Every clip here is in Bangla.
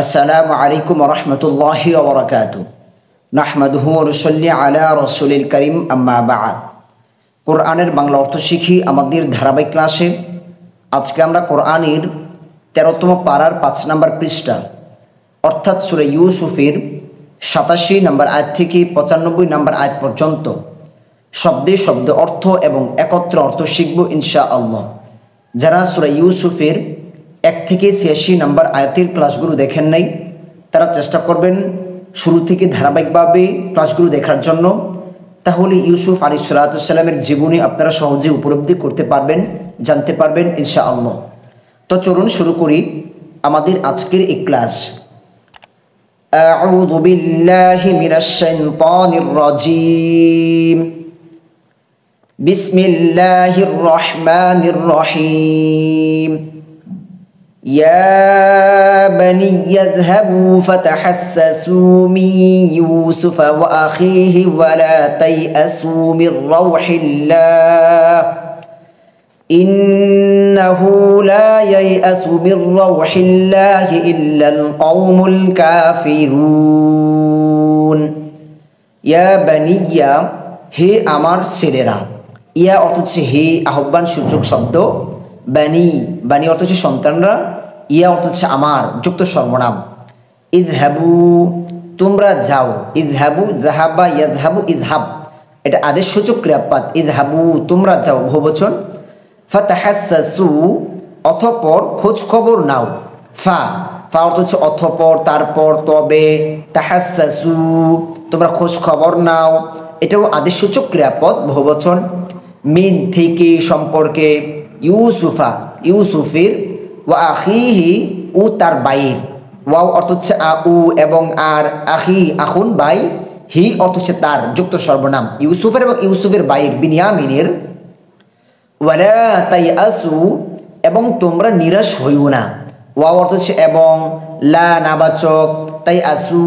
আসসালামু আলাইকুম রহমতুল্লাহি ওয়া বারাকাতুহু নাহমাদুহু ওয়া নুসাল্লি আলা রাসূলিল কারীম আম্মা বা'দ। কোরআনের বাংলা অর্থ শিখি আমাদের ধারাবাহিক ক্লাসে আজকে আমরা কোরআনের ১৩তম পারার ৫ নম্বর পৃষ্ঠা অর্থাৎ সূরা ইউসুফের ৮৭ নম্বর আয়াত থেকে ৯৫ নম্বর আয়াত পর্যন্ত শব্দে শব্দে অর্থ এবং একত্র অর্থ শিখব ইনশাআল্লাহ। যারা সূরা ইউসুফের ১ থেকে ৮৬ নম্বর আয়াতের ক্লাসগুলো দেখেন নাই তারা চেষ্টা করবেন শুরু থেকে ধারাবাহিকভাবে ক্লাসগুলো দেখার জন্য, তাহলে ইউসুফ আলাইহিসসালামের জীবনী আপনারা সহজে উপলব্ধি করতে পারবেন, জানতে পারবেন ইনশাআল্লাহ। তো চলুন শুরু করি আমাদের আজকের এই ক্লাস। আউযু বিল্লাহি মিনাশ শাইতানির রাজীম। বিসমিল্লাহির রহমানির রহিম। يا بني اذهبوا فتحسسوا من يوسف وأخيه ولا تيأسوا من روح الله إنه لا ييأس من روح الله إلا القوم الكافرون। يا بني হে আমার ছেলেরা, ইয়া অর্থ হচ্ছে হে আহ্বান সূচক শব্দ, বানি বানি অর্থ হচ্ছে সন্তানরা, ইয়া অর্থ হচ্ছে আমার যুক্ত সর্বনাম। ইযহাবু তোমরা যাও, ইযহাবু যাহাবা ইয়াযহাবু ইযহাব এটা আদেশ সূচক ক্রিয়াপদ। ইযহাবু তোমরা যাও বহুবচন। ফাতাহাসসাসু অতঃপর খোঁজ খবর নাও। ফা অর্থ হচ্ছে অতঃপর তারপর তবে, তাহাসসাসু তোমরা খোঁজ খবর নাও এটাও আদেশ সূচক ক্রিয়াপদ বহুবচন। মিন থেকে সম্পর্কে, ইউসুফা ইউসুফের, ওয়া আখিহি ও তার ভাইয়ের, ওয়াও অর্থ হচ্ছে উ এবং আর, আখি আখুন ভাই, হি অর্থ হচ্ছে তার যুক্ত সর্বনাম, ইউসুফের এবং ইউসুফের ভাইয়ের বিনিয়ামিনের। ওয়ালা তাইআসু এবং তোমরা নিরাশ হইও না, ওয়াও অর্থ হচ্ছে এবং, লা নাবাচক, তাইআসু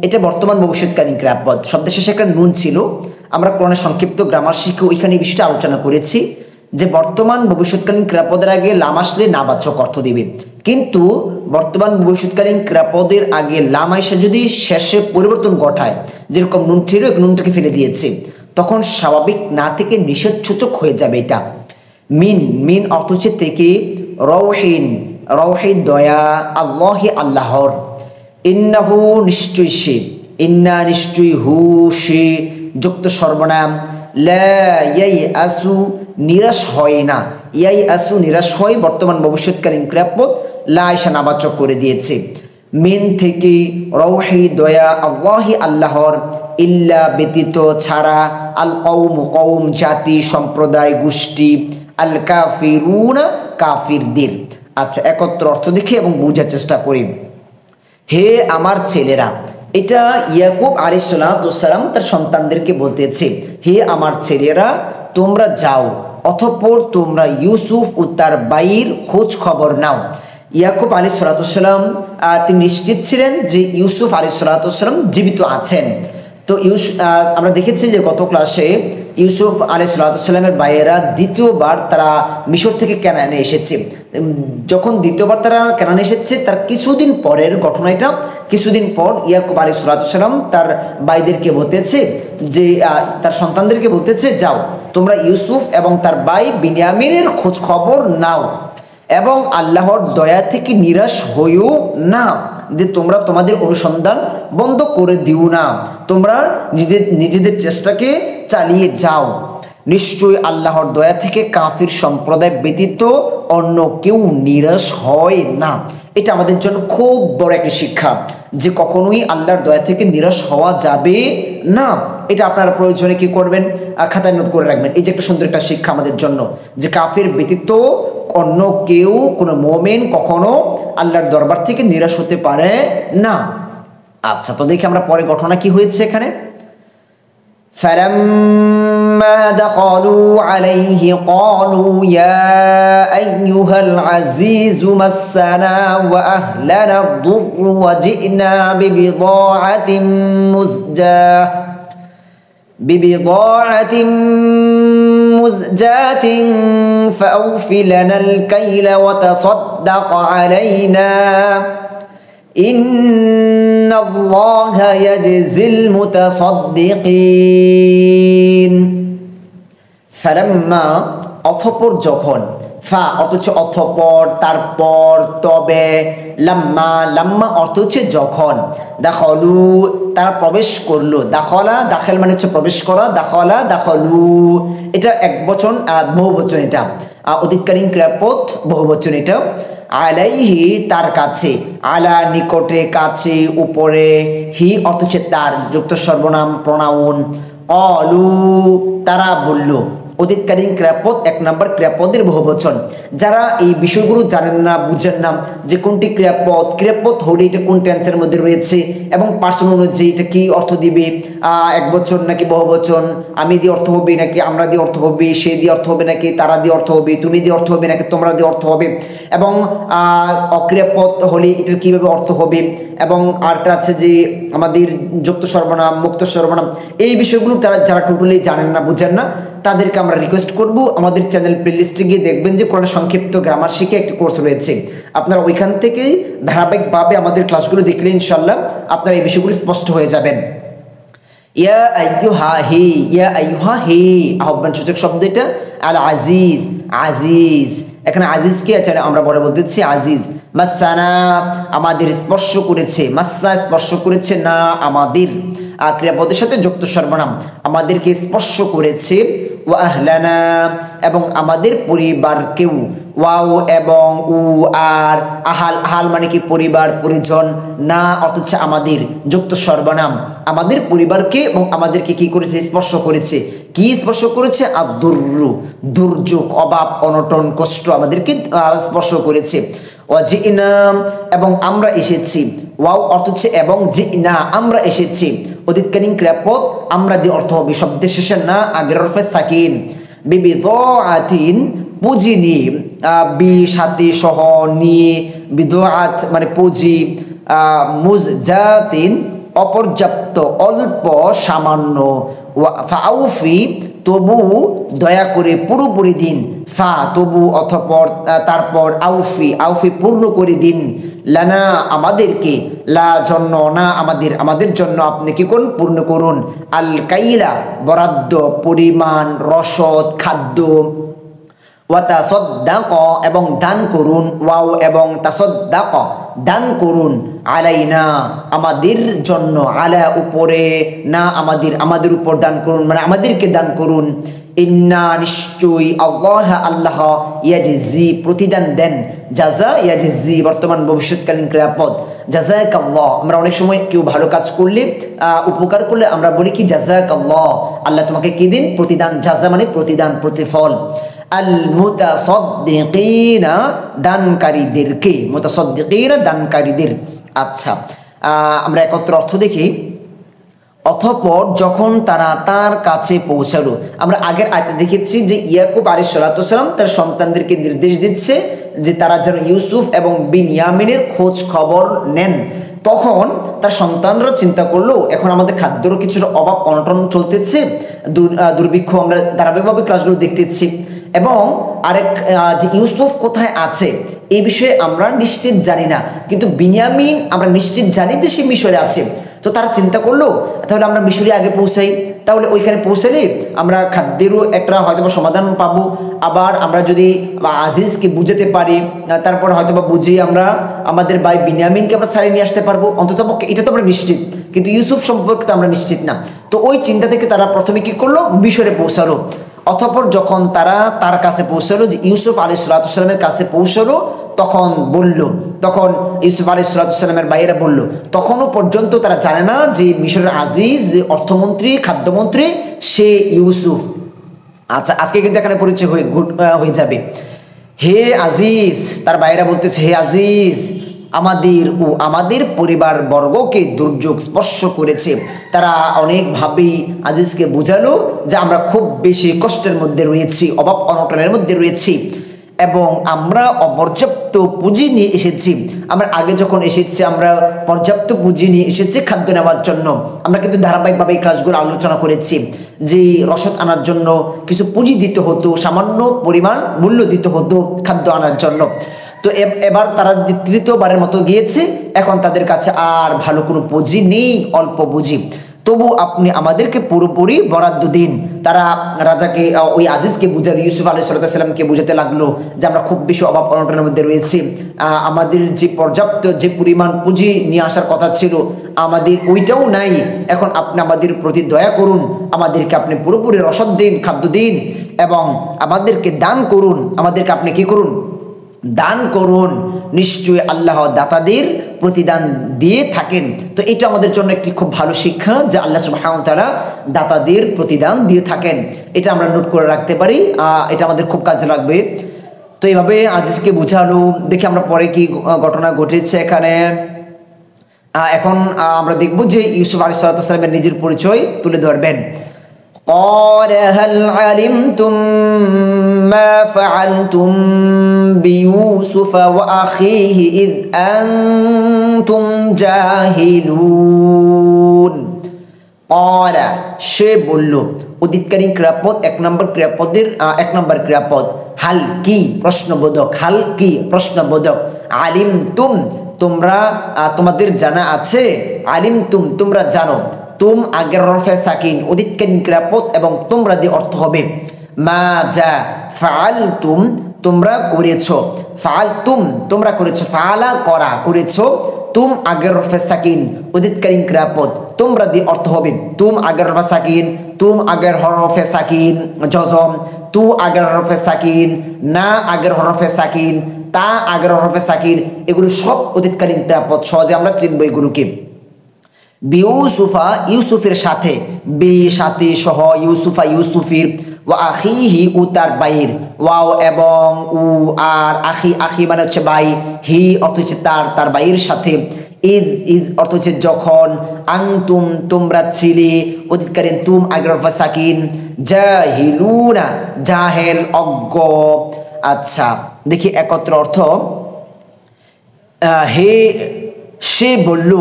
এটা বর্তমান ভবিষ্যৎকালীন ক্রিয়াপদ। শব্দের শেষে একটা নুন ছিল, আমরা কোরআনের সংক্ষিপ্ত গ্রামার শিখে ওইখানে এই বিষয়টা আলোচনা করেছি যে বর্তমান ভবিষ্যৎকালীন ক্রিয়াপদের আগে লাম আসলে নাবাচক অর্থ দিবে, কিন্তু বর্তমান ভবিষ্যৎকালীন ক্রিয়াপদের আগে লাম আইসা যদি শেষে পরিবর্তন ঘটায়, যেরকম নুন ছিল নুনটাকে ফেলে দিয়েছে, তখন স্বাভাবিক না থেকে নিষেধ সূচক হয়ে যাবে এটা। মিন অর্থ হচ্ছে থেকে, রওহিন দয়া, আল্লাহি আল্লাহর, ইন্নাহু নিশ্চয়ই সে, ইন্না নিশ্চয়ই হু সে যুক্ত সর্বনাম, লা ইয়াইআসু নিরাশ হয় না, ইয়াইআসু নিরাশ হয় বর্তমান ভবিষ্যৎকালীন ক্রিয়াপদ, লা আইসা নাবাচক করে দিয়েছে। মিন থেকে, রওহি দয়া, আল্লাহি আল্লাহর, ইল্লা ব্যতীত ছাড়া, আল কওম জাতি সম্প্রদায় গোষ্ঠী, আল কাফিরুনা কাফিরদের। আচ্ছা একত্র অর্থ দেখি এবং বোঝার চেষ্টা করি। হে আমার ছেলেরা, এটা ইয়াকুব আলাইহিসসালাম তার সন্তানদেরকে বলতেছে, হে আমার ছেলেরা তোমরা যাও, অতঃপর তোমরা ইউসুফ ও তার ভাইয়ের খোঁজ খবর নাও। ইয়াকুব আলাইহিসসালাম তিনি নিশ্চিত ছিলেন যে ইউসুফ আলাইহিসসালাম জীবিত আছেন। তো আমরা দেখেছি যে গত ক্লাসে ইউসুফ আলাইহিসসালামের ভাইয়েরা দ্বিতীয়বার তারা মিশর থেকে কানানে এসেছে। যখন দ্বিতীয়বার তারা কানানে এসেছে তার কিছুদিন পরের ঘটনা এটা। কিছুদিন পর ইয়াকুব আলাইহিসসালাম তার ভাইদেরকে বলতেছে যে তার সন্তানদেরকে বলতেছে, যাও তোমরা ইউসুফ এবং তার ভাই বিনিয়ামিনের খোঁজ খবর নাও এবং আল্লাহর দয়া থেকে নিরাশ হইও না, যে তোমরা তোমাদের অনুসন্ধান বন্ধ করে দিও না, তোমরা নিজেদের চেষ্টাকে চালিয়ে যাও। নিশ্চয়ই আল্লাহর দয়া থেকে কাফির সম্প্রদায় ব্যতীত অন্য কেউ নিরাশ হয় না। এটা আমাদের জন্য খুব বড় একটা শিক্ষা যে কখনোই আল্লাহর দয়া থেকে নিরাশ হওয়া যাবে না। এটা আপনারা প্রয়োজনে কি করবেন, খাতায় নোট করে রাখবেন। এই যে একটা সুন্দর একটা শিক্ষা আমাদের জন্য যে কাফির ব্যতীত অন্য কেউ, কোনো মুমিন কখনো আল্লাহর দরবার থেকে নিরাশ হতে পারে না। আচ্ছা তো দেখি আমরা পরে ঘটনা কি হয়েছে এখানে। فَلَمَّا دَخَلُوا عَلَيْهِ قَالُوا يَا أَيُّهَا الْعَزِيزُ مَسَّنَا وَأَهْلَنَا الضُّرُّ وَجِئْنَا ببضاعة مزجاة فأوف لنا الكيل وتصدق علينا ইন্নাল্লাহা ইয়াজজিল মুতাসাদ্দিকিন। ফালাম্মা অতঃপর যখন, ফা অর্থ হচ্ছে অতঃপর, তারপর, তবে, লাম্মা লাম্মা অর্থ হচ্ছে যখন, দাখলু তারা প্রবেশ করলো, দাখলা দাখেল মানে হচ্ছে প্রবেশ করা, দাখলা দাখলু এটা একবচন বহুবচন, এটা অধিকারী ক্রিয়াপদ বহুবচন এটা। আলাইহি তার কাছে, আলা নিকটে, কাছে, উপরে, হি অর্থ হচ্ছে তার, যুক্ত সর্বনাম প্রনাউন। অলু তারা বলল, অধিকারীন ক্রিয়াপদ এক নম্বর ক্রিয়াপদের বহুবচন। যারা এই বিষয়গুলো জানেন না, বুঝেন না যে কোনটি ক্রিয়াপদ হলে এটা কোন টেন্সের মধ্যে রয়েছে এবং পার্সন অনুযায়ী এটা কি অর্থ দিবে, এক বচন নাকি বহুবচন, আমি দিয়ে অর্থ হবে নাকি আমরা দিয়ে অর্থ হবে, সে দিয়ে অর্থ হবে নাকি তারা দিয়ে অর্থ হবে, তুমি দিয়ে অর্থ হবে নাকি তোমরা দিয়ে অর্থ হবে, এবং অক্রিয়াপদ হলে এটার কীভাবে অর্থ হবে, এবং আরটা আছে যে আমাদের যুক্ত সর্বনাম, মুক্ত সর্বনাম, এই বিষয়গুলো যারা টোটালি জানেন না, বুঝেন না, তাদেরকে আমরা রিকোয়েস্ট করব আমাদের চ্যানেল প্লেলিস্টে গিয়ে দেখবেন যে কোরআন সংক্ষিপ্ত গ্রামার শিখে একটি কোর্স রয়েছে। আপনারা ওইখান থেকে ধারাবাহিকভাবে আমাদের ক্লাসগুলো দেখলে ইনশাল্লাহ আপনারা এই বিষয়গুলো স্পষ্ট হয়ে যাবেন। ইয়া আইয়ুহা হে, ইয়া আইয়ুহা হে আহ্বান সূচক শব্দ এটা। আল আজিজ, আজিজ এখানে আজিজ কে আছে আমরা পরে বলতেছি আজিজ। মাসানা আমাদের স্পর্শ করেছে, মাসা স্পর্শ করেছে, না আমাদের ক্রিয়াপদের সাথে যুক্ত সর্বনাম, আমাদেরকে স্পর্শ করেছে। ওয়া আহলানা এবং আমাদের পরিবারকেও, ওয়াও এবং উ আর আহাল, আহাল মানে কি পরিবার পরিজন, না অর্থ হচ্ছে আমাদের, যুক্ত সর্বনাম, আমাদের পরিবারকে এবং আমাদেরকে কি করেছে স্পর্শ করেছে। কি স্পর্শ করেছে? আদুর্রু দুর্যোগ, অভাব, অনটন, কষ্ট আমাদেরকে স্পর্শ করেছে। ওয়াজিনা এবং আমরা এসেছি, ওয়াও অর্থ হচ্ছে এবং, জিনা আমরা এসেছি, অধিকারী ক্রিয়াপদ আমরা দিয়ে অর্থ হবে শব্দের শেষে না আগের হরফে সাকিন। বিবিদাতিন পুঁজি নিয়ে, বি সাথে সহ নিয়ে, বিদআত মানে পুঁজি, মুজজাতিন অপর্যাপ্ত, অল্প সামান্য, ফাউফি তবু দয়া করে পুরোপুরি দিন, ফা তবু অথপর তারপর, আউফি আউফি পূর্ণ করে দিন, লানা আমাদেরকে, লা জন্য না আমাদের, আমাদের জন্য আপনি কি করুন পূর্ণ করুন, আল কাইলা বরাদ্দ, পরিমাণ, রসদ, খাদ্য, ওয়া তাসাদ্দাক এবং দান করুন, ওয়াও এবং তাসাদ্দাক দান করুন, আলাইনা আমাদের জন্য, আলা উপরে, না আমাদের, আমাদের উপর দান করুন মানে আমাদেরকে দান করুন। ইন্না নিশ্চয়ই, আল্লাহ আল্লাহ, ইয়াজজি প্রতিদান দেন, জাযা ইয়াজজি বর্তমান ভবিষ্যৎকালীন ক্রিয়াপদ, জাযাকাল্লাহ আমরা অনেক সময় কেউ ভালো কাজ করলে, উপকার করলে আমরা বলি কি জাযাকাল্লাহ, আল্লাহ তোমাকে কি দিন প্রতিদান, জাযা মানে প্রতিদান, প্রতিফল। আল মুতাসাদ্দিকিনা দানকারীদেরকে, মুতাসাদ্দিকিনা দানকারীদের। আচ্ছা আমরা একত্র অর্থ দেখি। অতঃপর যখন তারা তার কাছে পৌঁছালো, আমরা আগের আয়াতে দেখেছি যে ইয়াকুব আলাইহিস সালাতু ওয়াস সালাম তার সন্তানদেরকে নির্দেশ দিচ্ছে যে তারা যেন ইউসুফ এবং বিনয়ামিনের খোঁজ খবর নেন। তখন তার সন্তানরা চিন্তা করলো এখন আমাদের খাদ্যেরও কিছুটা অভাব অনটন চলতেছে, দুর্ভিক্ষ আমরা ধারাবাহিকভাবে ক্লাসগুলো দেখতেছি, এবং আরেক যে ইউসুফ কোথায় আছে এই বিষয়ে আমরা নিশ্চিত জানি না, কিন্তু বিনয়ামিন আমরা নিশ্চিত জানি যে সে মিশরে আছে। তো তারা চিন্তা করলো তাহলে আমরা মিশরে আগে পৌঁছাই, তাহলে ওইখানে পৌঁছালে আমরা খাদ্যেরও একটা হয়তো সমাধান পাবো, আবার আমরা যদি আজিজকে বুঝাতে পারি তারপর হয়তো বা বুঝিয়ে আমরা আমাদের ভাই বিনয়ামিনকে আমরা ছাড়িয়ে নিয়ে আসতে পারবো, অন্তত এটা তো আমরা নিশ্চিত, কিন্তু ইউসুফ সম্পর্কে তো আমরা নিশ্চিত না। তো ওই চিন্তা থেকে তারা প্রথমে কি করলো, মিশরে পৌঁছালো। অতঃপর যখন তারা তার কাছে পৌঁছালো, যে ইউসুফ আলাইহিস সালাতু ওয়াস সালামের কাছে পৌঁছালো, তখন বলল, তখন ইউসুফ আলাইহিস সালাতু ওয়াস সালামের ভাইয়েরা বলল, তখনও পর্যন্ত তারা জানে না যে মিশরের আজিজ, যে অর্থমন্ত্রী, খাদ্যমন্ত্রী, সে ইউসুফ। আচ্ছা আজকে কিন্তু এখানে পরিচয় হয়ে যাবে। হে আজিজ, তার ভাইয়েরা বলতেছে হে আজিজ, আমাদের ও আমাদের পরিবার বর্গকে দুর্যোগ স্পর্শ করেছে। তারা অনেকভাবেই আজিজকে বোঝালো যে আমরা খুব বেশি কষ্টের মধ্যে রয়েছি, অভাব অনটনের মধ্যে রয়েছি, এবং আমরা অপর্যাপ্ত পুঁজি নিয়ে এসেছি। আমরা আগে যখন এসেছি আমরা পর্যাপ্ত পুঁজি নিয়ে এসেছি খাদ্য নেওয়ার জন্য। আমরা কিন্তু ধারাবাহিকভাবে এই ক্লাসগুলো আলোচনা করেছি যে রসদ আনার জন্য কিছু পুঁজি দিতে হতো, সামান্য পরিমাণ মূল্য দিতে হতো খাদ্য আনার জন্য। তো এবার তারা তৃতীয়বারের মতো গিয়েছে, এখন তাদের কাছে আর ভালো কোনো পুঁজি নেই, অল্প পুঁজি। তবু আপনি আমাদেরকে পুরোপুরি বরাদ্দ দিন। তারা রাজাকে, ওই আজিজকে বুঝালো, ইউসুফ আলাইহিস সালামকে বুঝাতে লাগলো যে আমরা খুব বেশি অভাব অনটনের মধ্যে রয়েছি, আমাদের যে পর্যাপ্ত যে পরিমাণ পুঁজি নিয়ে আসার কথা ছিল আমাদের ওইটাও নাই। এখন আপনি আমাদের প্রতি দয়া করুন, আমাদেরকে আপনি পুরোপুরি রসদ দিন, খাদ্য দিন এবং আমাদেরকে দান করুন। আমাদেরকে আপনি কি করুন? দান করুন। নিশ্চয়ই আল্লাহ দাতাদের প্রতিদান দিয়ে থাকেন। তো এটা আমাদের জন্য একটি খুব ভালো শিক্ষা যে আল্লাহ সুবহানাহু ওয়া তাআলা দাতাদের প্রতিদান দিয়ে থাকেন। এটা আমরা নোট করে রাখতে পারি, এটা আমাদের খুব কাজে লাগবে। তো এইভাবে আজিজকে বুঝালো। দেখি আমরা পরে কি ঘটনা ঘটেছে এখানে। এখন আমরা দেখব যে ইউসুফ আলাইহিস সালামের নিজের পরিচয় তুলে ধরবেন। قال هل علمتم ما فعلتم بيوسف وأخيه إذ أنتم جاهلون। قال সে বলল, উদিতকারী ক্রিয়াপদ এক নম্বর ক্রিয়াপদের এক নম্বর ক্রিয়াপদ। হাল কি প্রশ্নবোধক, হাল কি প্রশ্নবোধক। আলিম তুম তোমরা, তোমাদের জানা আছে। আলিম তুম তোমরা জানো। তুম আগের রফে সাকিন উদিতকারী ক্রিয়াপদ এবং তোমরা দিয়ে অর্থ হবে মা যা। ফাআল তুম তোমরা করেছো, ফাআল তুম তোমরা করেছো, ফাআলা করা করেছো। তুম আগের রফে সাকিন উদিতকারী ক্রিয়াপদ তোমরা দিয়ে অর্থ হবে তুম আগের হরফে সাকিন, তুম আগের হরফে সাকিন জজম, তু আগের হরফে সাকিন, না আগের হরফে সাকিন, তা আগের হরফে সাকিন। এগুলো সব অতীতকালীন ক্রিয়াপদ, সহজে আমরা চিনব এগুলোকে। বিউসুফা ইউসুফের সাথে, বি সাথে সহ, ইউসুফা ইউসুফির, ওয়া আখিহি ও তার বাইর, ওয়াও এবং উ আর, আখি আখি মানে হচ্ছে ভাই, হি অর্থ হচ্ছে তার, তার বাইয়ের সাথে, ঈদ ঈদ অর্থ হচ্ছে যখন, আংতুম তোমরা ছিলে, অতীতকালীন তুম আগের হরফে সাকিন, জাহিলুনা জাহেল অজ্ঞ। আচ্ছা দেখি একত্র অর্থ। হে সে বলল,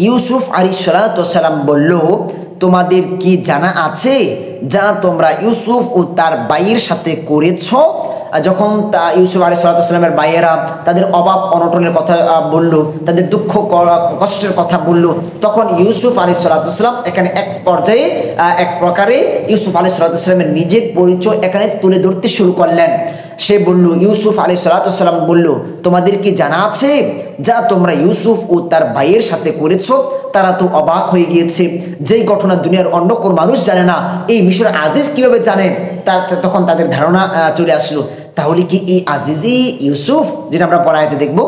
ইউসুফ আলাইহিস সালাম বলল, তোমাদের কি জানা আছে যা তোমরা ইউসুফ ও তার ভাইয়ের সাথে করেছ? যখন ইউসুফ আলাইহিস সালামের ভাইয়েরা তাদের অভাব অনটনের কথা বলল, তাদের দুঃখ কষ্টের কথা বলল, তখন ইউসুফ আলাইহিস সালাম এখানে এক পর্যায়ে এক প্রকারে ইউসুফ আলাইহিস সালামের নিজের পরিচয় এখানে তুলে ধরতে শুরু করলেন। সে বলল, ইউসুফ আলাইহিস সালাম বলল, তোমাদের কি জানা আছে যা তোমরা ইউসুফ ও তার ভাইয়ের সাথে করেছো? তারা তো অবাক হয়ে গিয়েছে, যেই ঘটনা দুনিয়ার অন্য কোন মানুষ জানে না, এই মিশর আজিজ কিভাবে জানেন? তখন তাদের ধারণা চলে আসলো, তাহলে কি এই আজিজই ইউসুফ, যেটা আমরা পড়াইতে দেখব।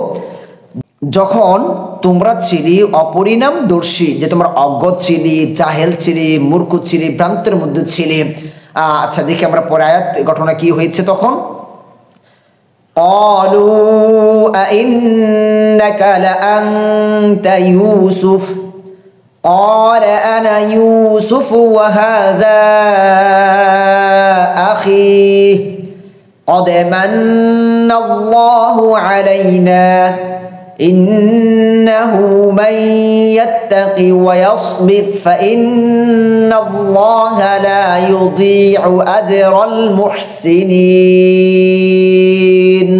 যখন তোমরা ছিলে অপরিণামদর্শী, যে তোমরা অজ্ঞ ছিলে, জাহেল ছিলে, মূর্খ ছিলে, ভ্রান্তের মধ্যে ছিলে। আচ্ছা দেখি আমরা পরে আয়াত ঘটনা কি হয়েছে তখন। قالوا أئنك لأنت يوسف قال أنا يوسف وهذا أخي قد من الله علينا إنه من يتق ويصبر فإن الله لا يضيع أجر المحسنين।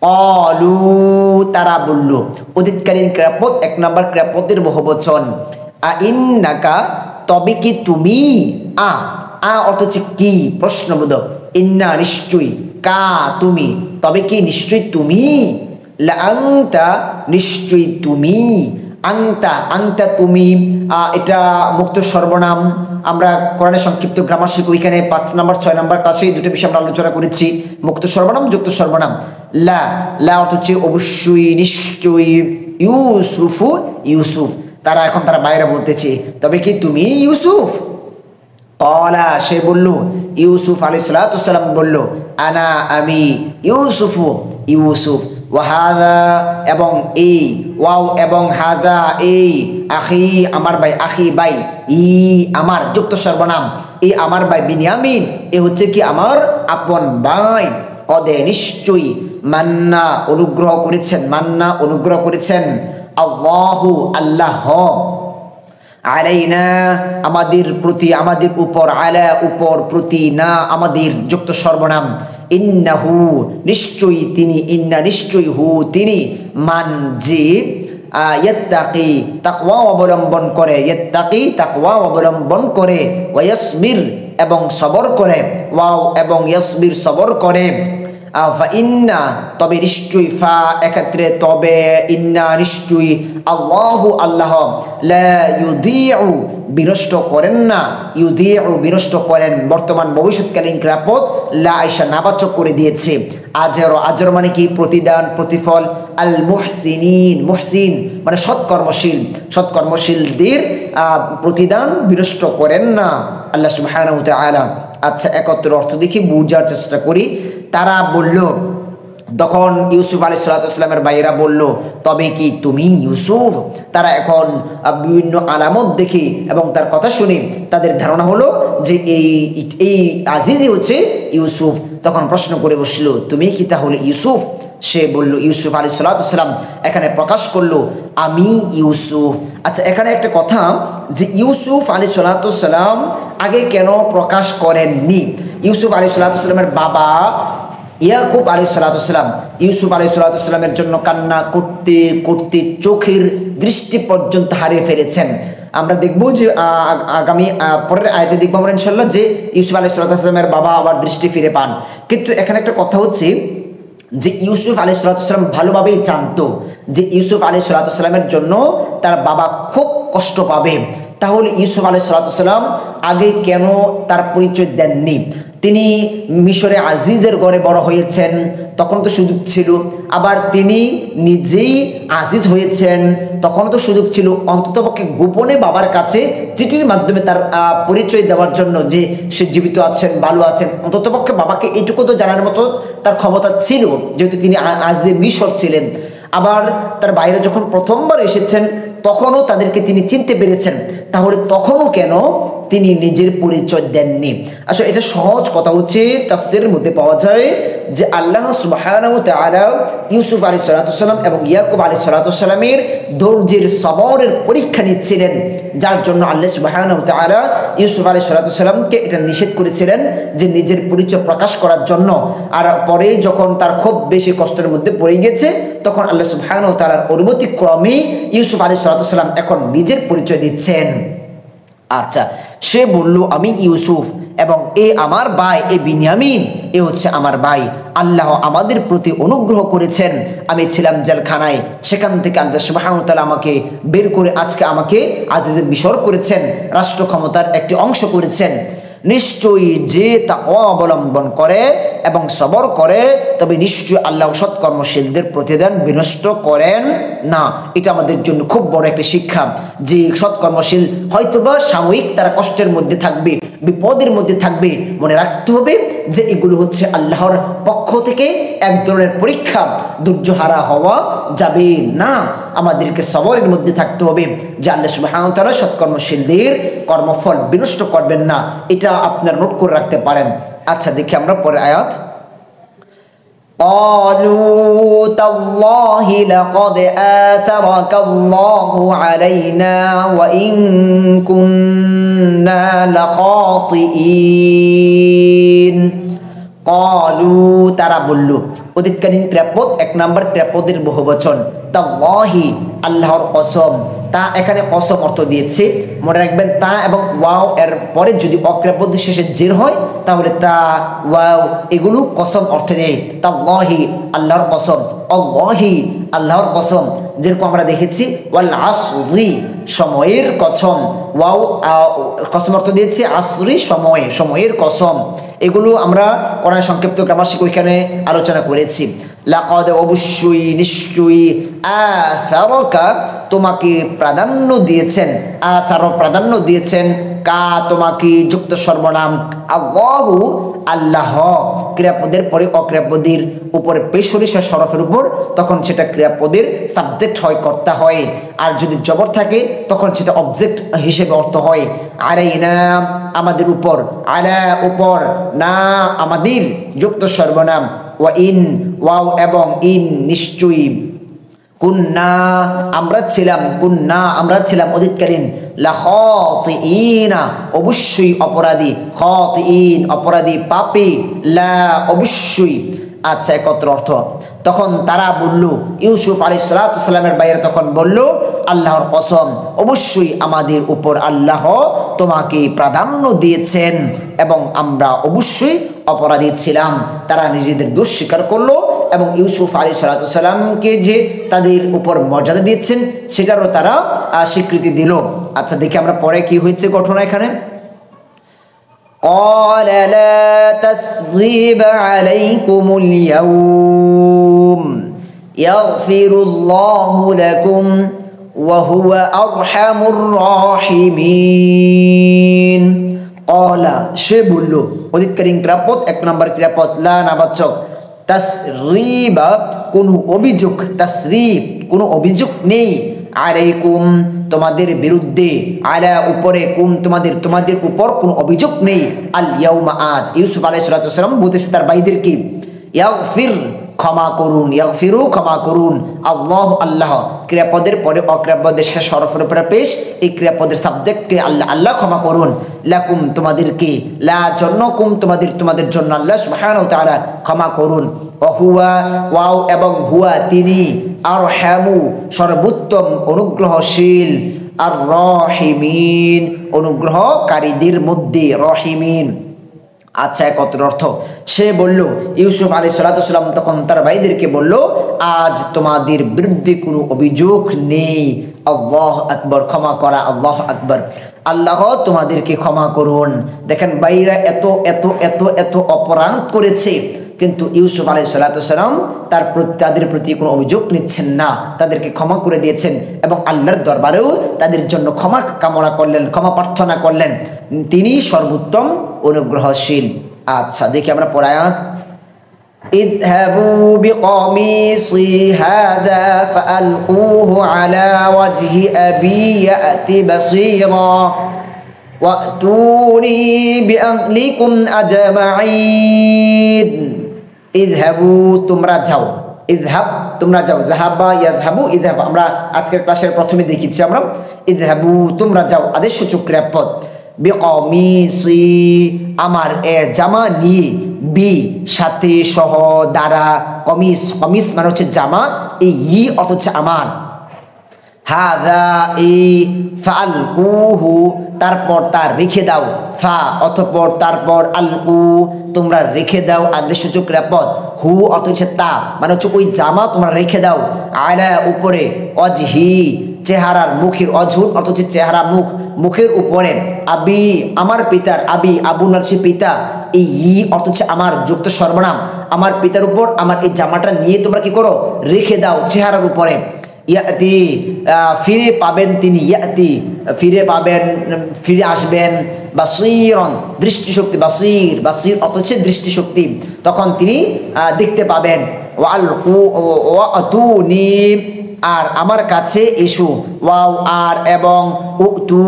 قالوا তারা বলল, অতীতকালীন ক্রিয়াপদ এক নম্বর ক্রিয়াপদের বহুবচন। আইন্নাকা তবে কি তুমি, আ অর্থ হচ্ছে কি প্রশ্নবোধক, ইন্না নিশ্চয়ই, কা তুমি, তবে কি নিশ্চয়ই তুমি, লাআংতা নিশ্চয়ই তুমি, আংতা আংতা তুমি, এটা মুক্ত সর্বনাম। আমরা কোরআনের সংক্ষিপ্ত গ্রামার শিখি, ওইখানে 5 নম্বর 6 নম্বর ক্লাসে দুটো বিষয় আমরা আলোচনা করেছি, মুক্ত সর্বনাম যুক্ত সর্বনাম। লা লা অর্থ হচ্ছে অবশ্যই নিশ্চয়ই, ইউসুফু ইউসুফ, তারা এখন তারা বাইরে বলতেছে, তবে কি তুমি ইউসুফ? ক্বালা সে বলল, ইউসুফ আলাইহিস সালাম বলল, আনা আমি, ইউসুফু ইউসুফ, ওয়াহাদা এবং এই, ওয়াও এবং হাদা এই, আখি আমার ভাই, আখি ভাই, ই আমার যুক্ত সর্বনাম, এই আমার ভাই বিনিয়ামিন, এ হচ্ছে কি আমার আপন ভাই। কদে নিশ্চয়ই, মান্না অনুগ্রহ করেছেন, মান্না অনুগ্রহ করেছেন, আল্লাহু আল্লাহ, আলাইনা আমাদের প্রতি, আমাদের উপর, আলা উপর, প্রতি, না আমাদের যুক্ত সর্বনাম, ইন্নাহু নিশ্চয়ই তিনি, ইন্না নিশ্চয়ই হু তিনি, মান যে ইয়াত্তাকি তাকওয়া অবলম্বন করে, ইয়াত্তাকি তাকওয়া অবলম্বন করে, ওয়া ইয়াসবির এবং সবর করে, ওয়াও এবং ইয়াসবির সবর করে, ফা ইন্না তবে নিশ্চয়ই, ফা এক্ষেত্রে তবে, ইন্না নিশ্চয়ই, আল্লাহু আল্লাহ, লা ইউদিউ বিনষ্ট করেন না, ইউদিউ বিনষ্ট করেন, বর্তমান ভবিষ্যৎকালীন ক্রিয়াপদ লা আইসা নাবাচক করে দিয়েছে। আজর, আজর মানে কি? প্রতিদান, প্রতিফল। আল মুহসিনিন, মুহসিন মানে সৎকর্মশীল, সৎকর্মশীলদের প্রতিদান বিনষ্ট করেন না আল্লাহ সুবহানাহু ওয়া তাআলা। আচ্ছা, একত্র অর্থ দেখি, বুঝার চেষ্টা করি। তারা বলল, তখন ইউসুফ আলাইহিস সালামের ভাইয়েরা বলল, তবে কি তুমি ইউসুফ? তারা এখন বিভিন্ন আলামত দেখে এবং তার কথা শুনে তাদের ধারণা হলো যে এই আজিজই হচ্ছে ইউসুফ। তখন প্রশ্ন করে বসলো, তুমি কি তাহলে ইউসুফ? সে বলল, ইউসুফ আলাইহিস সালাম এখানে প্রকাশ করলো, আমি ইউসুফ। আচ্ছা, এখানে একটা কথা, যে ইউসুফ আলাইহিস সালাম আগে কেন প্রকাশ করেননি? ইউসুফ আলাইহিস সালামের বাবা ইয়াকুব আলাইহিস সালাম ইউসুফ আলাইহিস সালামের জন্য কান্না করতে করতে চোখের দৃষ্টি পর্যন্ত হারিয়ে ফেলেছেন। আমরা দেখব যে আগামী পরের আয়াতে দেখবো আমরা ইনশাআল্লাহ যে ইউসুফ আলাইহিস সালামের বাবা আবার দৃষ্টি ফিরে পান। কিন্তু এখানে একটা কথা হচ্ছে যে ইউসুফ আলাইহিস সালাম ভালোভাবেই জানতো যে ইউসুফ আলাইহিস সালামের জন্য তার বাবা খুব কষ্ট পাবে। তাহলে ইউসুফ আলাইহিস সালাম আগে কেন তার পরিচয় দেননি? তিনি মিশরে আজিজের ঘরে বড় হয়েছেন, তখন তো সুযোগ ছিল। আবার তিনি নিজেই আজিজ হয়েছেন, তখন তো সুযোগ ছিল। অন্ততপক্ষে গোপনে বাবার কাছে চিঠির মাধ্যমে তার পরিচয় দেওয়ার জন্য যে সে জীবিত আছেন, ভালো আছেন, অন্ততপক্ষে বাবাকে এইটুকু তো জানার মতো তার ক্ষমতা ছিল, যেহেতু তিনি আজিজে মিশর ছিলেন। আবার তার বাইরে যখন প্রথমবার এসেছেন তখনও তাদেরকে তিনি চিনতে পেরেছেন। তাহলে তখনও কেন তিনি নিজের পরিচয় দেননি? আসলে এটা সহজ কথা হচ্ছে, তাফসীরের মধ্যে পাওয়া যায় যে আল্লাহ সুবহানাহু ওয়া তাআলা ইউসুফ আলাইহিস সালাম এবং ইয়াকুব আলাইহিস সালামের ধৈর্যের সবরের পরীক্ষা নিচ্ছিলেন, যার জন্য আল্লাহ সুবহানাহু ওয়া তাআলা ইউসুফ আলাইহিস সালামকে এটা নিষেধ করেছিলেন যে নিজের পরিচয় প্রকাশ করার জন্য। আর পরে যখন তার খুব বেশি কষ্টের মধ্যে পড়ে গেছে, তখন আল্লাহ সুবহানাহু ওয়া তাআলার অনুমতি ক্রমে ইউসুফ আলাইহিস সালাম এখন নিজের পরিচয় দিচ্ছেন। আচ্ছা, সে বলল, আমি ইউসুফ এবং এ আমার ভাই, এ বিনিয়ামিন, এ হচ্ছে আমার ভাই। আল্লাহ আমাদের প্রতি অনুগ্রহ করেছেন। আমি ছিলাম জেলখানায়, সেখান থেকে আল্লাহ সুবহানাহু ওয়া তাআলা আমাকে বের করে আজকে আমাকে আজিজে মিশর করেছেন, রাষ্ট্র ক্ষমতার একটি অংশ করেছেন। নিশ্চয়ই যে তাকওয়া অবলম্বন করে এবং সবর করে, তবে নিশ্চয়ই আল্লাহ সৎকর্মশীলদের প্রতিদান বিনষ্ট করেন না। এটা আমাদের জন্য খুব বড় একটা শিক্ষা যে সৎকর্মশীল হয়তোবা সাময়িক তারা কষ্টের মধ্যে থাকবে, বিপদের মধ্যে থাকবে, মনে রাখতে হবে যে এগুলো হচ্ছে আল্লাহর পক্ষ থেকে এক ধরনের পরীক্ষা। ধৈর্যহারা হওয়া যাবে না, আমাদেরকে সবরের মধ্যে থাকতে হবে যে আল্লাহ সুবহানাহু ওয়া তাআলা সৎকর্মশীলদের কর্মফল বিনষ্ট করবেন না। এটা আপনার নোট করে রাখতে পারেন। আচ্ছা, দেখি আমরা পরের আয়াত। قالوا تالله لقد آثرك الله علينا وإن كنا لخاطئين। قالوا তারা বলল, অতীতকালীন ক্রিয়াপদ এক নাম্বার ক্রিয়াপদের বহুবচন, তাল্লাহি আল্লাহর কসম। তা এখানে কসম অর্থ দিয়েছে, মনে রাখবেন তা এবং ওয়াও এর পরে যদি অক্রিয়াপদ শেষে জের হয় তাহলে তা, ওয়াও এগুলো কসম অর্থ দেয়। তাল্লাহি আল্লাহর কসম, আল্লাহি আল্লাহর কসম। যেরকম আমরা দেখেছি ওয়াল আসরি সময়ের কসম, ওয়াও কসম অর্থ দিয়েছে আসরি সময়, সময়ের কসম। এগুলো আমরা কোরআন সংক্ষিপ্ত গ্রামার ওইখানে আলোচনা করেছি। লাকাদ অবশ্যই, নিশ্চয়ই, আসারকা তোমাকে প্রাধান্য দিয়েছেন, আসার প্রাধান্য দিয়েছেন, কা তোমাকে যুক্ত সর্বনাম, আল্লাহু আল্লাহ ক্রিয়াপদের পরে অক্রিয়াপদের উপরে পেশরিসা শরফের উপর, তখন সেটা ক্রিয়াপদের সাবজেক্ট হয়, কর্তা হয়। আর যদি জবর থাকে তখন সেটা অবজেক্ট হিসেবে অর্থ হয়। আলাইনা আমাদের উপর, আলা উপর, না আমাদের যুক্ত সর্বনাম, ওয়া ইন ওয়াও এবং ইন নিশ্চয়ই, কুন্না আমরা ছিলাম, কুন্না আমরা ছিলাম অতীতকালীন, লাখাতিইনা অবশ্যই অপরাধী, খাতিইন অপরাধী, পাপী, লা অবশ্যই। আচ্ছা, একত্র অর্থ। তখন তারা বলল, ইউসুফ আলাইহিস সালাতু সালামের বাইরে তখন বলল, আল্লাহর কসম অবশ্যই আমাদের উপর আল্লাহ তোমাকে প্রাধান্য দিয়েছেন এবং আমরা অবশ্যই অপরাধী ছিলাম। তারা নিজেদের দোষ স্বীকার করলো এবং ইউসুফ আলাইহিস সালাতু সালামকে যে তাদের উপর মর্যাদা দিয়েছেন সেটারও তারা স্বীকৃতি দিল। আচ্ছা, দেখি আমরা পরে কি হয়েছে ঘটনা এখানে। قال لا تثريب عليكم اليوم يغفر الله لكم وهو أرحم الراحمين। قال সে বলল, অতীতকালীন ক্রিয়াপদ 1 নম্বর ক্রিয়াপদ লা নাবাচক, তাসরিবা কোনো অভিযোগ, তাসরিব কোনো অভিযোগ নেই, আলাইকুম তোমাদের বিরুদ্ধে, আলা উপরে, কুম তোমাদের, তোমাদের উপর কোনো অভিযোগ নেই, আল ইয়াউমা আজ। ইউসুফ আলাইহিস সালাতু ওয়াসালাম বলতেছে তার ভাইদেরকে, ইয়াগফির ক্ষমা করুন, ইয়াগফিরু ক্ষমা করুন, আল্লাহ আল্লাহ ক্রিয়াপদের পরে অক্রিয়াপদের শেষ হরফের উপরে পেশ, এই ক্রিয়াপদের সাবজেক্টকে আল্লাহ, আল্লাহ ক্ষমা করুন, লাকুম তোমাদেরকে, লা জন্য, কুম তোমাদের, তোমাদের জন্য আল্লাহ সুবহানাহু ওয়া তাআলা ক্ষমা করুন, ওহুয়া ওয়াও এবং হুয়া তিনি, আরহামু সর্বোত্তম অনুগ্রহশীল, আর রহিমিন অনুগ্রহকারীদের মধ্যে, রহিমিন। আচ্ছা, একত্র অর্থ। সে বলল, ইউসুফ আলাইহিস সালাতু ওয়াসালাম তখন তার ভাইদেরকে বলল, আজ তোমাদের বিরুদ্ধে কোনো অভিযোগ নেই। আল্লাহ আকবার, ক্ষমা করা, আল্লাহ আকবার, আল্লাহ তোমাদেরকে ক্ষমা করুন। দেখেন ভাইরা এত এত এত এত অপরাধ করেছে, কিন্তু ইউসুফ আলাইহিস সালাতু ওয়াসালাম তাদের প্রতি কোনো অভিযোগ নিচ্ছেন না, তাদেরকে ক্ষমা করে দিয়েছেন এবং আল্লাহর দরবারেও তাদের জন্য ক্ষমা কামনা করলেন, ক্ষমা প্রার্থনা করলেন, তিনি সর্বোত্তম অনুগ্রহশীল। আচ্ছা, দেখি আমরা পরে আয়াত। ইযহাবু বিকামিসি হাযা ফাআলকুহু আলা ওয়াজহি আবি ইয়াতি বাসীরা ওয়াতুনি বিআহলিকুম আজমাঈন। ইযহাবু তোমরা যাও, ইযহাব তোমরা যাও, যাহাবা ইয়াযহাবু ইযহাব, আমরা আজকের ক্লাসের প্রথমে দেখিয়েছি আমরা, ইযহাবু তোমরা যাও আদেশসূচক ক্রিয়াপদ, বিকামিসি আমার জামা নিয়ে, বি সাথে, সহ, দ্বারা, কমিস, কমিস মানে হচ্ছে জামা, এই ই অর্থ হচ্ছে আমার, হাযা এই, ফাআলকুহু তারপর তা রেখে দাও, ফা অতঃপর তারপর, আলকু তোমরা রেখে দাও আদেশসূচক ক্রিয়াপদ, হু অর্থ হচ্ছে তা মানে হচ্ছে ওই জামা তোমরা রেখে দাও, আলা উপরে, অজহি চেহারার, মুখের, অজহুদ অর্থ হচ্ছে চেহারা, মুখ, মুখের উপরে, আবি আমার পিতার, আবি আবু হচ্ছে পিতা, এই ই অর্থ হচ্ছে আমার যুক্ত সর্বনাম, আমার পিতার উপর আমার এই জামাটা নিয়ে তোমরা কি করো, রেখে দাও চেহারার উপরে। ইয়াতি ফিরে পাবেন তিনি, ইয়াতি ফিরে পাবেন, ফিরে আসবেন, বাসীরন দৃষ্টিশক্তি, বাসীর, বাসীর অর্থ হচ্ছে দৃষ্টিশক্তি, তখন তিনি দেখতে পাবেন, ওয়াতুনি আর আমার কাছে এসো, ওয়াও আর এবং উতু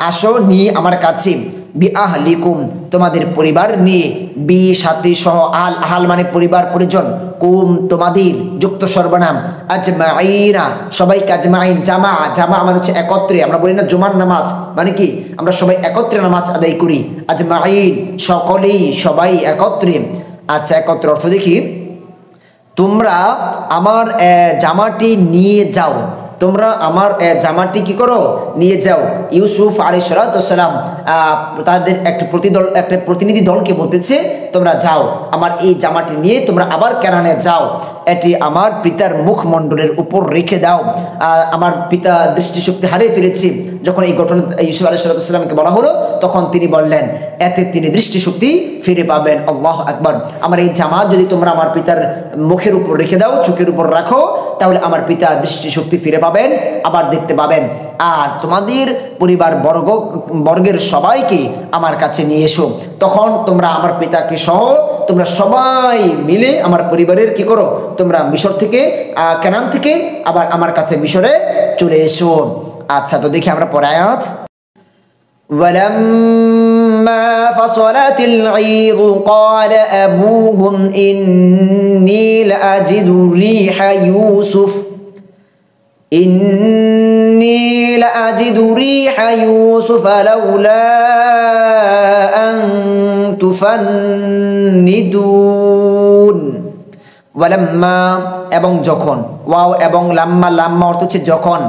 আসো নিয়ে আমার কাছে, বিআহলিকুম তোমাদের পরিবার নিয়ে, বি সাথে, সহ, আল, আহাল মানে পরিবার পরিজন, কুম তোমাদের যুক্ত সর্বনাম, আজমাইনা সবাইকে, আজমাইন জামা, জামা মানে হচ্ছে একত্রে, আমরা বলি না জুমার নামাজ মানে কি আমরা সবাই একত্রে নামাজ আদায় করি, আজমাইন সকলেই, সবাই একত্রে। আচ্ছা, একত্র অর্থ দেখি, তোমরা আমার জামাটি নিয়ে যাও, তোমরা আমার জামাটি কি করো, নিয়ে যাও। ইউসুফ আলাইহিস সালাতু ওয়াসালাম তাদের একটা প্রতিনিধি দলকে বলতেছে, তোমরা যাও আমার এই জামাটি নিয়ে তোমরা আবার কেনানে যাও, এটি আমার পিতার মুখমণ্ডলের উপর রেখে দাও, আমার পিতা দৃষ্টিশক্তি হারিয়ে ফেলেছে। যখন এই ঘটনা ইউসুফ আলাইহিস সালাতু ওয়াসালামকে বলা হলো, তখন তিনি বললেন এতে তিনি দৃষ্টিশক্তি ফিরে পাবেন। আল্লাহু আকবার। আমার এই জামা যদি তোমরা আমার পিতার মুখের উপর রেখে দাও, চোখের উপর রাখো, তাহলে আমার পিতা দৃষ্টিশক্তি ফিরে পাবেন, আবার দেখতে পাবেন। আর তোমাদের পরিবার বর্গের সবাইকে আমার কাছে নিয়ে এসো, তখন তোমরা আমার পিতাকে সহ তোমরা সবাই মিলে আমার পরিবারের কি করো, তোমরা মিশর থেকে, কানান থেকে আবার আমার কাছে মিশরে চলে এসো। আচ্ছা, তো দেখি আমরা পরে আয়াত। ওয়ালাম্মা ফাসালাতিল ঈদ ক্বালা আবুহুম ইন্নী লাআজিদু রিহা ইউসুফ ইন্নী লাআজিদু রিহা ইউসুফ লাউলা আন তুফান্নিদুন। ওয়ালাম্মা এবং যখন, ওয়াও এবং লাম্মা, লাম্মা অর্থ হচ্ছে যখন,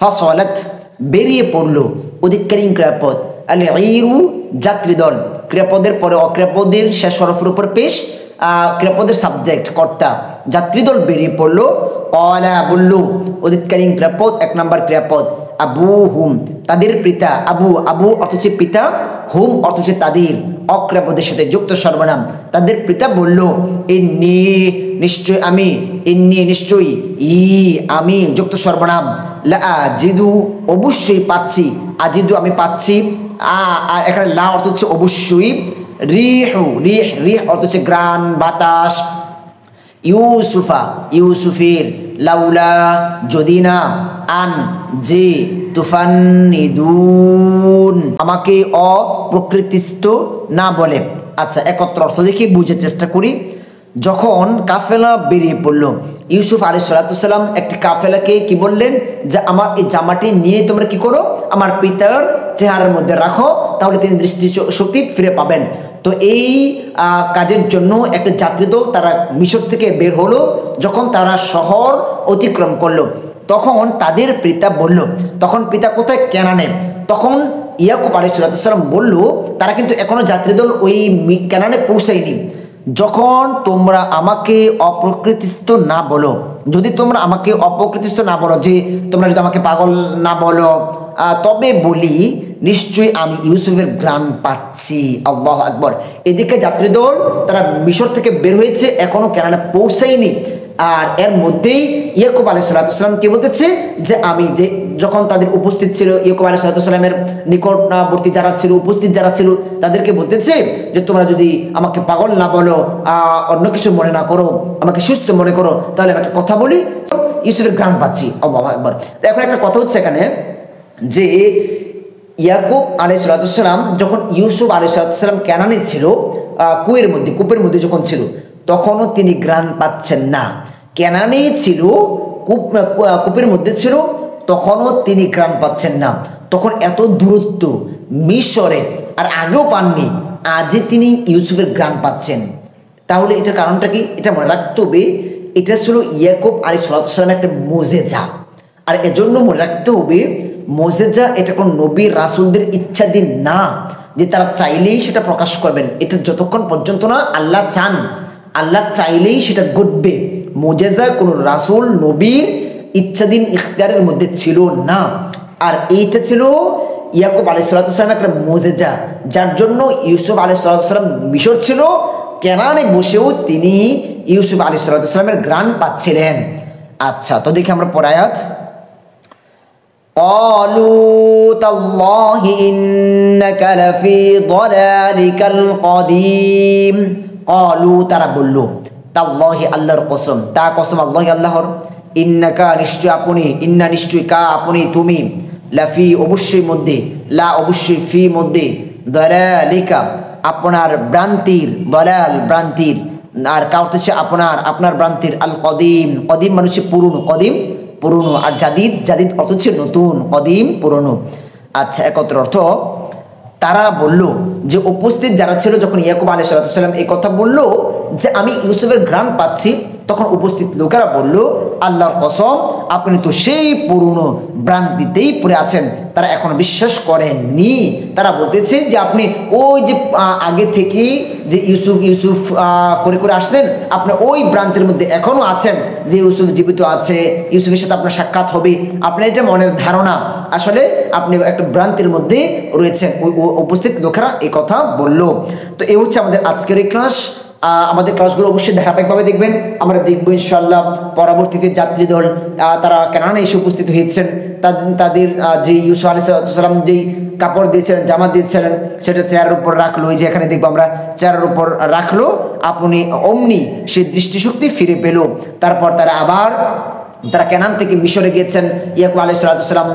ফাসলাত বেরিয়ে পড়লো, অধিকারী ক্রিয়াপদ, আল ঈরু যাত্রী দল, ক্রিয়াপদের পরে অক্রিয়াপদের শেষ হরফের উপর পেশ, ক্রিয়াপদের সাবজেক্ট কর্তা, যাত্রী দল বেরিয়ে পড়লো, ক্বালা বলল, অধিকারী ক্রিয়াপদ 1 নম্বর ক্রিয়াপদ, আবুহুম তাদের পিতা, আবু, আবু অর্থ হচ্ছে পিতা, হুম অর্থ হচ্ছে তাদের, অক্রিয়াপদের সাথে যুক্ত সর্বনাম, তাদের পিতা বলল, ইন্নী নিশ্চয় আমি, ইন্নী নিশ্চয়ই, আমি যুক্ত সর্বনাম, লাআজিদু অবশ্যই পাচ্ছি, আজিদু আমি পাচ্ছি, আর এখানে লা অর্থ হচ্ছে অবশ্যই, রিহু রিহ, রিহ অর্থ হচ্ছে গ্রান বাতাস, ইউসুফা ইউসুফের, লাউলা যদি না, আন যে, তুফান্নিদুন আমাকে অপ্রকৃতিস্থ না বলে। আচ্ছা, একত্র অর্থ দেখি বুঝার চেষ্টা করি। যখন কাফেলা বেরিয়ে পড়লো, ইউসুফ আলাইহিস সালাম একটি কাফেলাকে কি বললেন, যে আমার এই জামাটি নিয়ে তোমরা কি করো, আমার পিতার চেহারার মধ্যে রাখো, তাহলে তিনি দৃষ্টি শক্তি ফিরে পাবেন। তো এই কাজের জন্য একটা যাত্রী দল তারা মিশর থেকে বের হলো। যখন তারা শহর অতিক্রম করলো, তখন তাদের পিতা বলল, তখন পিতা কোথায়, কেনানে। তখন ইয়াকুব আলাইহিস সালাম বলল, তারা কিন্তু এখনো যাত্রী দল ওই কেনানে পৌঁছায়নি, যখন তোমরা আমাকে অপ্রকৃতিস্থ না বলো, যদি তোমরা আমাকে অপ্রকৃতিস্থ না বলো, যে তোমরা যদি আমাকে পাগল না বলো, তবে বলি নিশ্চয়ই আমি ইউসুফের গ্রাম পাচ্ছি। আল্লাহু আকবার। এদিকে যাত্রী দল তারা মিশর থেকে বের হয়েছে, এখনো কেনানে পৌঁছায়নি, আর এর মধ্যেই ইয়াকুব আলাইহিস সালাম কি বলতেছে, যে আমি যে যখন তাদের উপস্থিত ছিল, ইয়াকুব আলাইহিস সালামের নিকটবর্তী যারা ছিল, উপস্থিত যারা ছিল, তাদেরকে বলতেছে যে তোমরা যদি আমাকে পাগল না বলো, অন্য কিছু মনে না করো, আমাকে সুস্থ মনে করো, তাহলে আমি একটা কথা বলি, ইউসুফের গ্রাম পাচ্ছি। আল্লাহু আকবার। তো এখন একটা কথা হচ্ছে এখানে, যে ইয়াকুব আলাইহিস সালাম যখন ইউসুফ আলাইহিস সালাম কেনানে ছিল, কূপের মধ্যে যখন ছিল, তখনও তিনি গ্রাণ পাচ্ছেন না। কেনানেই ছিল, কূপের মধ্যে ছিল, তখনও তিনি গ্রাণ পাচ্ছেন না। তখন এত দূরত্ব মিশরে, আর আগেও পাননি, আজই তিনি ইউসুফের গ্রাণ পাচ্ছেন। তাহলে এটার কারণটা কি, এটা মনে রাখতে হবে, এটা ছিল ইয়াকুব আলাইহিস সালামের একটা মুজিজা। আর এজন্য মনে রাখতে হবে, মুজিজা এটা কোন নবী রাসূলদের ইচ্ছাধীন না, যে তারা চাইলেই সেটা প্রকাশ করবেন। এটা যতক্ষণ পর্যন্ত না আল্লাহ চান, আল্লাহ চাইলেই সেটা ঘটবে। মুজিজা কোন রাসূল নবীর ইচ্ছাধীন ইখতিয়ারের মধ্যে ছিল না। আর এইটা ছিল ইয়াকুব আলাইহিস সালামের একটা মুজিজা, যার জন্য ইউসুফ আলাইহিস সালাম মিশর ছিল, কেনানে বসেও তিনি ইউসুফ আলাইহিস সালামের গ্রাণ পাচ্ছিলেন। আচ্ছা, তো দেখি আমরা পরের আয়াত। قالوا تالله إنك لفي ضلالك القديم। قالوا তারা বলল, তাল্লাহি আল্লাহর কসম, তা কসম আল্লাহি আল্লাহর, ইন্নাকা নিশ্চয় আপনি, ইন্না নিশ্চয় কা আপনি, তুমি, লাফি অবশ্যই মধ্যে, লা অবশ্যই ফি মধ্যে, দালালিকা আপনার ভ্রান্তির, দলাল ভ্রান্তির, আর কা হচ্ছে আপনার, আপনার ভ্রান্তির, আল কদিম, কদিম মানে হচ্ছে পুরনো, কদিম পুরনো, আর জাদিদ, জাদিদ অর্থ হচ্ছে নতুন, কদিম পুরনো। আচ্ছা, একত্র অর্থ, তারা বলল, যে উপস্থিত যারা ছিল, যখন ইয়াকুব আলাইহিস সালাম এই কথা বলল যে আমি ইউসুফের গ্রাণ পাচ্ছি, তখন উপস্থিত লোকেরা বলল, আল্লাহর কসম আপনি তো সেই পুরনো ভ্রান্তিতেই পড়ে আছেন। তারা এখনো বিশ্বাস করেননি। তারা বলতেছে যে আপনি ওই যে আগে থেকেই যে ইউসুফ ইউসুফ করে করে আসছেন, আপনি ওই ভ্রান্তির মধ্যে এখনো আছেন, যে ইউসুফ জীবিত আছে, ইউসুফের সাথে আপনার সাক্ষাৎ হবে, আপনার এটা মনের ধারণা, আসলে আপনি একটা ভ্রান্তির মধ্যে রয়েছেন। ওই উপস্থিত লোকেরা এই কথা বলল। তো এই হচ্ছে আমাদের আজকের এই ক্লাস। আমাদের ক্লাসগুলো অবশ্যই ধারাবাহিকভাবে দেখবেন। আমরা দেখবো ইনশাআল্লাহ পরবর্তীতে যাত্রী দল তারা কেননা এসে উপস্থিত হয়েছেন, তাদের যে ইউসুফ আলাইহিস সালাম যেই কাপড় দিয়েছিলেন, জামা দিয়েছিলেন, সেটা চেয়ারের উপর রাখলো। এই যে এখানে দেখবো আমরা, চেয়ারের উপর রাখলো, আপনি অমনি সে দৃষ্টিশক্তি ফিরে পেল। তারপর তারা কেনান থেকে মিশরে গিয়েছেন, ইয়াকুব আলাইহিস সালাম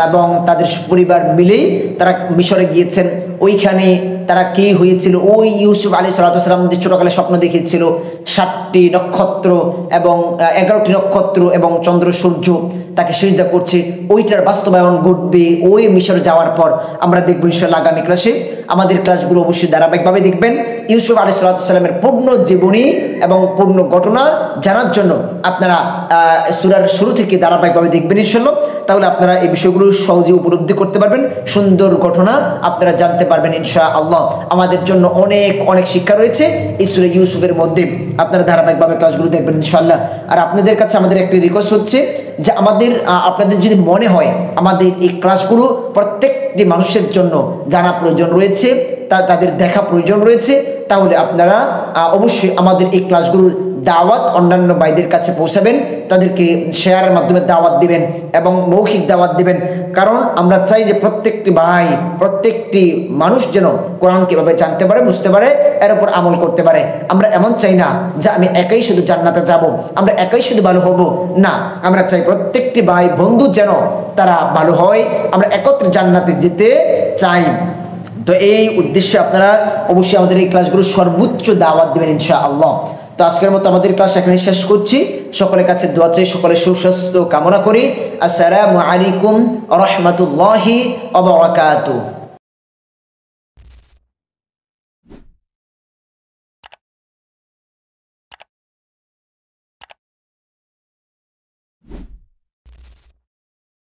এবং তাদের পরিবার মিলেই তারা মিশরে গিয়েছেন। ওইখানে তারা কে হয়েছিল। ওই ইউসুফ আলাইহিস সালাম যে ছোটকালে স্বপ্ন দেখেছিল 7টি নক্ষত্র এবং 11টি নক্ষত্র এবং চন্দ্র সূর্য তাকে সিজদা করছে, ওইটার বাস্তবায়ন ঘটবে ওই মিশর যাওয়ার পর। আমরা দেখবো ইনশাআল্লাহ আগামী ক্লাসে। আমাদের ক্লাসগুলো অবশ্যই ধারাবাহিকভাবে দেখবেন। ইউসুফ আলাইহিস সালামের পূর্ণ জীবনী এবং পূর্ণ ঘটনা জানার জন্য আপনারা সূরার শুরু থেকে ধারাবাহিকভাবে দেখবেন ইনশাআল্লাহ। তাহলে আপনারা এই বিষয়গুলো সহজে উপলব্ধি করতে পারবেন, সুন্দর ঘটনা আপনারা জানতে পারবেন ইনশাআল্লাহ। আমাদের জন্য অনেক অনেক শিক্ষা রয়েছে এই সূরা ইউসুফের মধ্যে। আপনারা ধারাবাহিকভাবে ক্লাসগুলো দেখবেন ইনশাআল্লাহ। আর আপনাদের কাছে আমাদের একটি রিকোয়েস্ট হচ্ছে যে আপনাদের যদি মনে হয় আমাদের এই ক্লাসগুলো প্রত্যেকটি মানুষের জন্য জানা প্রয়োজন রয়েছে, তাদের দেখা প্রয়োজন রয়েছে, তাহলে আপনারা অবশ্যই আমাদের এই ক্লাসগুলোর দাওয়াত অন্যান্য ভাইদের কাছে পৌঁছাবেন, তাদেরকে শেয়ারের মাধ্যমে দাওয়াত দিবেন এবং মৌখিক দাওয়াত দিবেন। কারণ আমরা চাই যে প্রত্যেকটি ভাই, প্রত্যেকটি মানুষ যেন কোরআন কীভাবে জানতে পারে, বুঝতে পারে, এর উপর আমল করতে পারে। আমরা এমন চাই না যে আমি একাই শুধু জান্নাতে যাব, আমরা একাই শুধু ভালো হব, না, আমরা চাই প্রত্যেকটি ভাই বন্ধু যেন তারা ভালো হয়, আমরা একত্রে জান্নাতে যেতে চাই। তো এই উদ্দেশ্যে আপনারা অবশ্যই আমাদের এই ক্লাসগুলো সর্বোচ্চ দাওয়াত দিবেন ইনশাআল্লাহ। তো আজকের মতো আমাদের ক্লাস এখানে শেষ করছি। সকলের কাছে দোয়া চাই, সকলের সুস্বাস্থ্য কামনা করি। আসসালামু আলাইকুম ওয়া রাহমাতুল্লাহি ওয়া বারাকাতুহু।